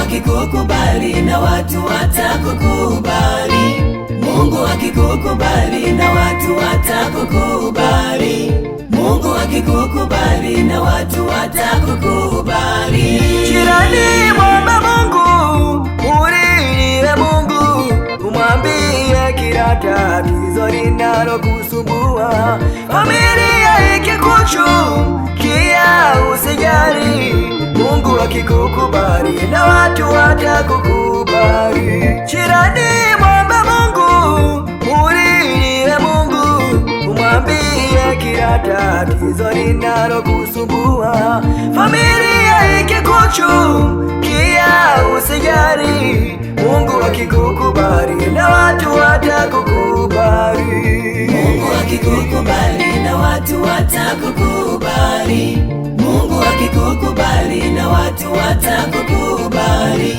akikukubali na watu watakukubali. Mungu akikukubali na watu watakukubali. Mungu akikukubali na watu watakukubali. Jirani, mwombe Mungu, mulilie Mungu, umwambie kila tatizo linalokusumbua. Familia ikikuchukia usijali, Mungu akikukubali na watu watakukubali. Jirani, mwombe Mungu, mulilie Mungu, umwambie kila tatizo linalokusumbua. Familia ikikuchukia usijali, Mungu akikukubali na watu watakukubali. Mungu akikukubali na watu watakukubali. Mungu akikukubali na watu watakukubali.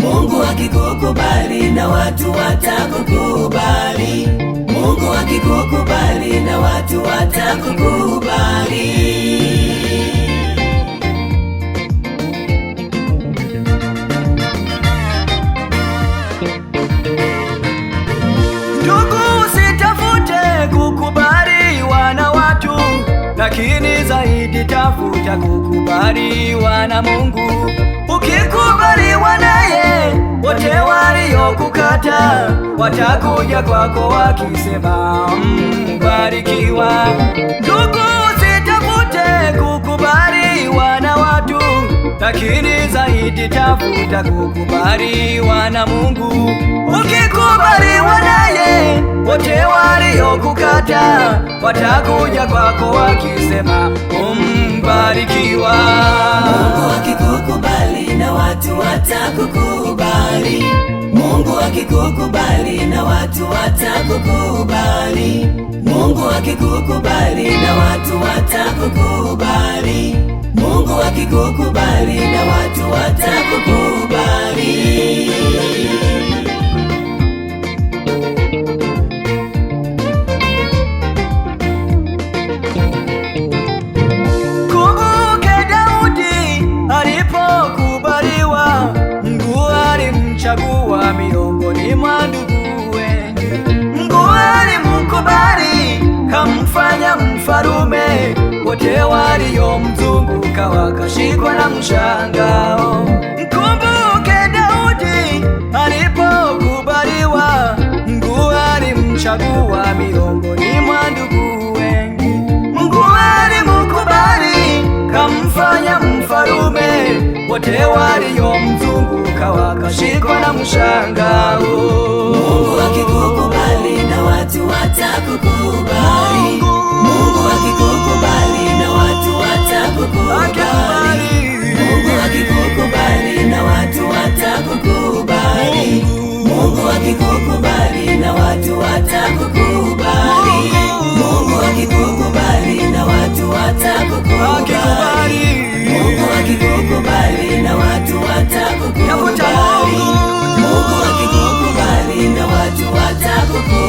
Mungu akikukubali na watu watakukubali. Mungu akikukubali na watu watakukubali. Lakini zaidi tafuta kukubaliwa na Mungu. Ukikubaliwa naye, wote waliokukata watakuja kwako wakisema mbarikiwa. Ndugu, usitafute kukubaliwa na watu, lakini zaidi tafuta kukubaliwa na Mungu. Ukikubaliwa naye, wote waliokukata watakuja kwako wakisema mbarikiwa. Mungu akikukubali na watu watakukubali. Mungu akikukubali na watu watakukubali. Mungu akikukubali na watu watakukubali. Mungu akikukubali na watu watakukubali. Chagua miongoni mwa ndugu wengi. Mungu alimkubali kamfanya mfalume, wote waliomzunguka wakashikwa na mshangao. Mkumbuke Daudi alipokubaliwa, Mungu alimchagua miongoni mwa ndugu wengi. Mungu alimkubali kamfanya mfalume, wote waliomzunguka wakashikwa na mshangao. Mungu akikukubali na watu watakukubali. Mungu akikukubali na watu watakukubali. Mungu akikukubali na watu watakukubali. Mungu akikukubali na watu watakukubali. Mungu akikukubali na watu watakukubali. Mungu akikukubali na watu watakukubali. Mungu akikukubali na watu watakukubali.